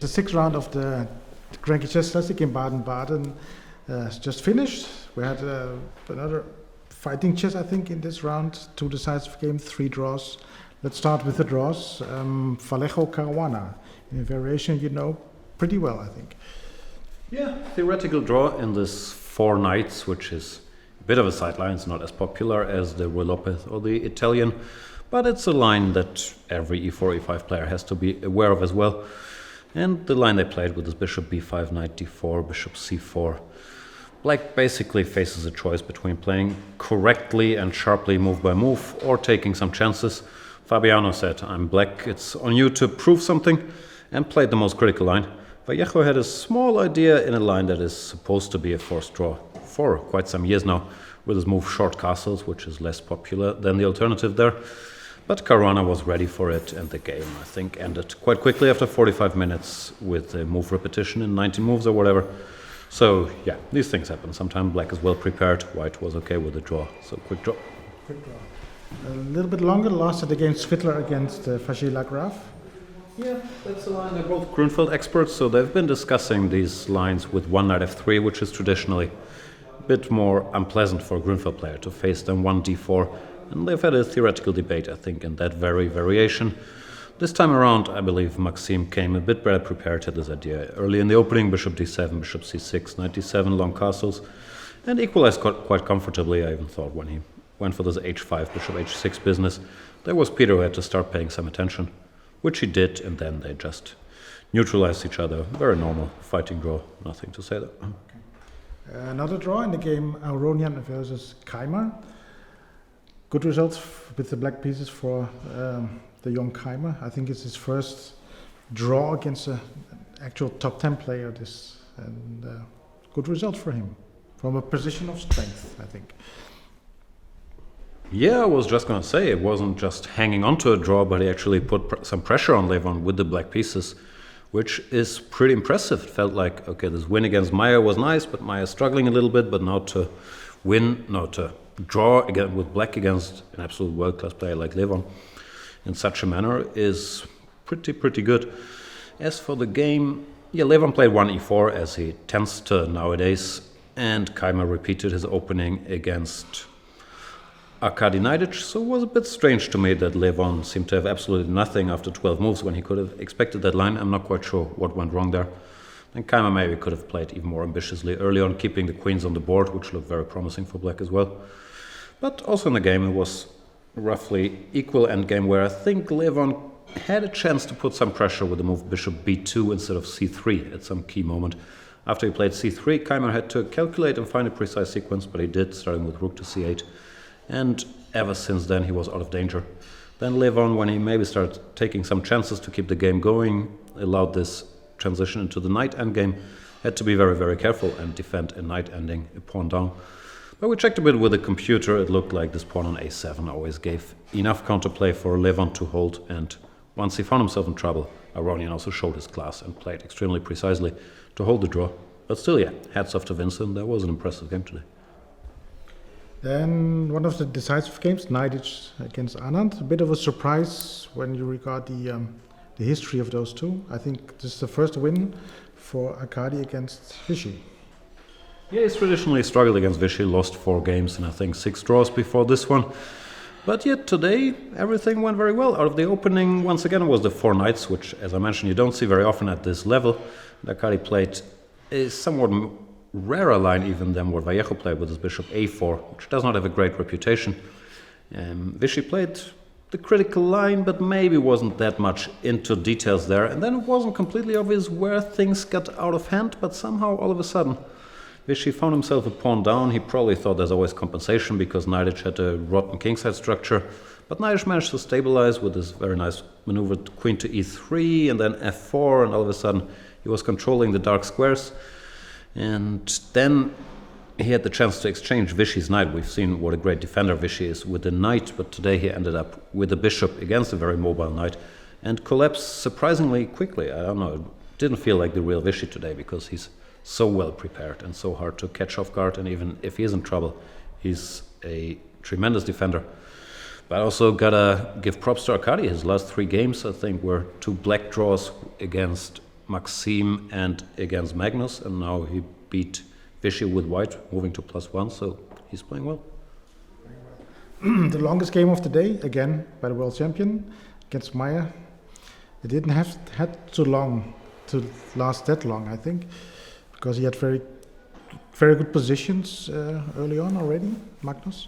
The sixth round of the GRENKE Chess Classic in Baden-Baden has just finished. We had another fighting chess, I think, in this round. 2 decisive games, 3 draws. Let's start with the draws. Vallejo Caruana, in a variation you know pretty well, I think. Yeah, theoretical draw in this 4 knights, which is a bit of a sideline. It's not as popular as the Rui Lopez or the Italian, but it's a line that every e4, e5 player has to be aware of as well. And the line they played with this bishop b5, knight d4, bishop c4. Black basically faces a choice between playing correctly and sharply move by move or taking some chances. Fabiano said, "I'm black, it's on you to prove something," and played the most critical line. Vallejo had a small idea in a line that is supposed to be a forced draw for quite some years now, with his move short castles, which is less popular than the alternative there. But Caruana was ready for it, and the game, I think, ended quite quickly after 45 minutes with a move repetition in 19 moves or whatever. So, yeah, these things happen. Sometimes black is well prepared, white was okay with the draw. So, quick draw. Quick draw. A little bit longer, lasted against Swittler against Faché-Lagrave. Yeah, that's a line. They're both Grunfeld experts, so they've been discussing these lines with one knight f3, which is traditionally a bit more unpleasant for a Grunfeld player to face than one d4. And they've had a theoretical debate, I think, in that very variation. This time around, I believe Maxime came a bit better prepared, had this idea early in the opening, bishop d7, bishop c6, knight d7, long castles, and equalized quite comfortably. I even thought when he went for this h5, bishop h6 business, there was Peter who had to start paying some attention, which he did, and then they just neutralized each other. Very normal fighting draw, nothing to say there. Okay. Another draw in the game, Aronian versus Keymer. Good results with the black pieces for the young Keymer. I think it's his first draw against an actual top 10 player. And good results for him from a position of strength, I think. Yeah, I was just going to say, it wasn't just hanging on to a draw, but he actually put some pressure on Levon with the black pieces, which is pretty impressive. It felt like, okay, this win against Meier was nice, but Meier struggling a little bit, but now to draw again with black against an absolute world-class player like Levon in such a manner is pretty good. As for the game, yeah, Levon played 1 e4 as he tends to nowadays, and Keymer repeated his opening against Arkady Naiditsch, so it was a bit strange to me that Levon seemed to have absolutely nothing after 12 moves when he could have expected that line. I'm not quite sure what went wrong there. And Keymer maybe could have played even more ambitiously early on, keeping the queens on the board, which looked very promising for black as well. But also in the game, it was roughly equal endgame, where I think Levon had a chance to put some pressure with the move bishop b2 instead of c3 at some key moment. After he played c3, Keymer had to calculate and find a precise sequence, but he did, starting with rook to c8. And ever since then, he was out of danger. Then Levon, when he maybe started taking some chances to keep the game going, allowed this transition into the knight endgame, had to be very careful and defend a knight ending, a pawn down. But we checked a bit with the computer. It looked like this pawn on a7 always gave enough counterplay for Levon to hold, and once he found himself in trouble, Aronian also showed his class and played extremely precisely to hold the draw. But still, yeah, hats off to Vincent. That was an impressive game today. Then one of the decisive games, Naiditsch against Anand. A bit of a surprise when you regard the history of those two. I think this is the first win for Arkady against Vichy. Yeah, he's traditionally struggled against Vichy, lost 4 games and I think 6 draws before this one. But yet today, everything went very well. Out of the opening, once again, was the 4 knights, which, as I mentioned, you don't see very often at this level. Arkady played a somewhat rarer line even than what Vallejo played with his bishop a4, which does not have a great reputation. Vichy played the critical line, but maybe wasn't that much into details there. And then it wasn't completely obvious where things got out of hand, but somehow, all of a sudden, Vichy found himself a pawn down. He probably thought there's always compensation because Naiditsch had a rotten kingside structure. But Naiditsch managed to stabilize with this very nice maneuver, queen to e3 and then f4, and all of a sudden he was controlling the dark squares. And then he had the chance to exchange Vichy's knight. We've seen what a great defender Vichy is with the knight, but today he ended up with the bishop against a very mobile knight and collapsed surprisingly quickly. I don't know, it didn't feel like the real Vichy today because he's so well prepared and so hard to catch off guard, and even if he is in trouble, he's a tremendous defender. But I also gotta give props to Arkady. His last 3 games, I think, were 2 black draws against Maxime and against Magnus, and now he beat Vichy with white, moving to +1, so he's playing well. The longest game of the day, again by the world champion against Meier. It didn't have had too long to last that long, I think, because he had very good positions early on already, Magnus.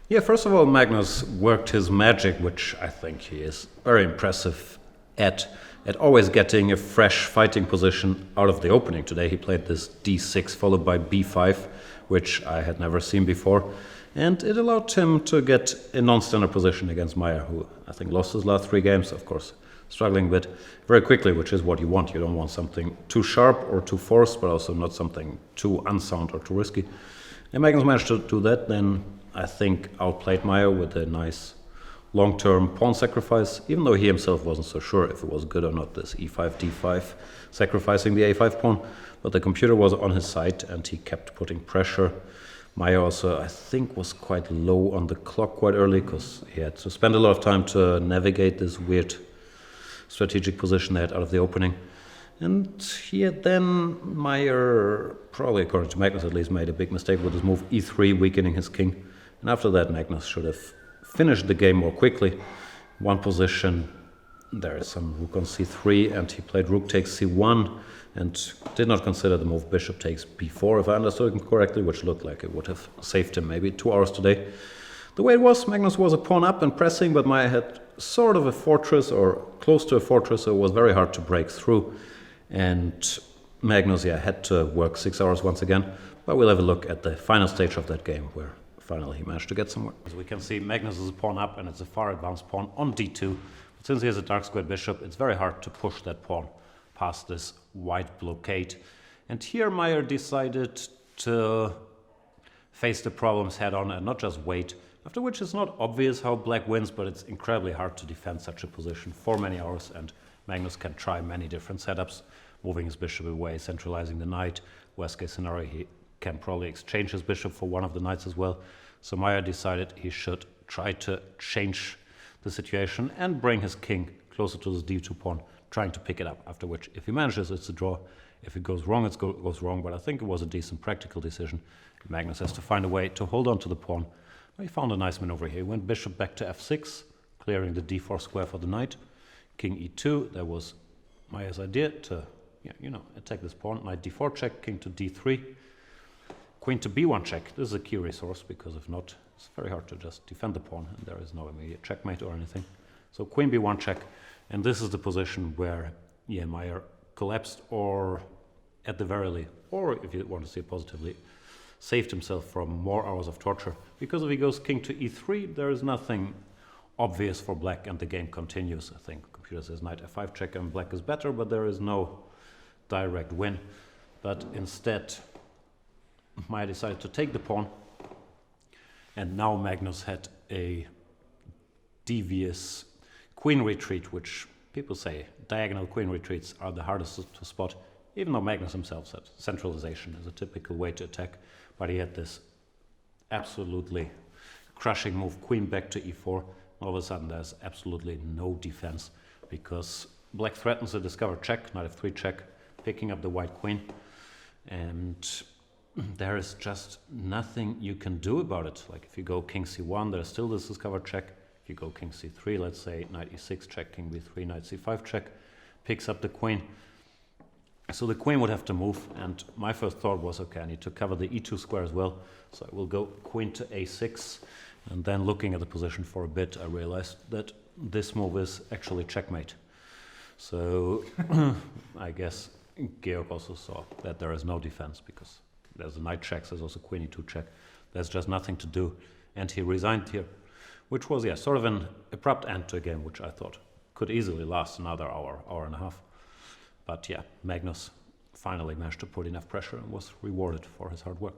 Yeah, first of all, Magnus worked his magic, which I think he is very impressive at always getting a fresh fighting position out of the opening. Today he played this d6 followed by b5, which I had never seen before, and it allowed him to get a non-standard position against Meier, who I think lost his last 3 games, of course, struggling a bit very quickly, which is what you want. You don't want something too sharp or too forced, but also not something too unsound or too risky. And Magnus managed to do that, then I think outplayed Meier with a nice long-term pawn sacrifice, even though he himself wasn't so sure if it was good or not, this e5, d5, sacrificing the a5 pawn. But the computer was on his side and he kept putting pressure. Meier also, I think, was quite low on the clock quite early because he had to spend a lot of time to navigate this weird strategic position they had out of the opening. And here then Meier, probably according to Magnus at least, made a big mistake with his move e3, weakening his king. And after that Magnus should have finished the game more quickly. One position, there is some rook on c3, and he played rook takes c1 and did not consider the move bishop takes b4, if I understood him correctly, which looked like it would have saved him maybe 2 hours today. The way it was, Magnus was a pawn up and pressing, but Meier had sort of a fortress or close to a fortress, so it was very hard to break through. And Magnus, had to work 6 hours once again, but we'll have a look at the final stage of that game where finally he managed to get somewhere. As we can see, Magnus is a pawn up and it's a far advanced pawn on d2. But since he has a dark squared bishop, it's very hard to push that pawn past this white blockade. And here Meier decided to face the problems head on and not just wait, after which it's not obvious how black wins, but it's incredibly hard to defend such a position for many hours, and Magnus can try many different setups, moving his bishop away, centralizing the knight. Worst case scenario, he can probably exchange his bishop for one of the knights as well. So Meier decided he should try to change the situation and bring his king closer to the d2 pawn, trying to pick it up, after which, if he manages, it's a draw. If it goes wrong, it goes wrong, but I think it was a decent practical decision. Magnus has to find a way to hold on to the pawn. He found a nice maneuver here. He went bishop back to f6, clearing the d4 square for the knight. King e2, that was Meier's idea to, attack this pawn. Knight d4 check, king to d3. Queen to b1 check. This is a key resource, because if not, it's very hard to just defend the pawn, and there is no immediate checkmate or anything. So queen b1 check, and this is the position where Meier collapsed, or at the very least, or if you want to see it positively, saved himself from more hours of torture. Because if he goes king to e3, there is nothing obvious for black, and the game continues. I think computer says knight f5 check and black is better, but there is no direct win. But instead, Meier decided to take the pawn, and now Magnus had a devious queen retreat, which people say diagonal queen retreats are the hardest to spot, even though Magnus himself said centralization is a typical way to attack. But he had this absolutely crushing move, queen back to e4. All of a sudden there's absolutely no defense, because black threatens a discovered check, knight f3 check, picking up the white queen, and there is just nothing you can do about it. Like if you go king c1, there's still this discovered check. If you go king c3, let's say knight e6 check, king b3, knight c5 check, picks up the queen. So the queen would have to move, and my first thought was, okay, I need to cover the e2 square as well. So I will go queen to a6, and then looking at the position for a bit, I realized that this move is actually checkmate. So I guess Georg also saw that there is no defense, because there's a knight checks, there's also queen e2 check. There's just nothing to do, and he resigned here, which was, sort of an abrupt end to a game, which I thought could easily last another hour, hour and a half. But Magnus finally managed to put enough pressure and was rewarded for his hard work.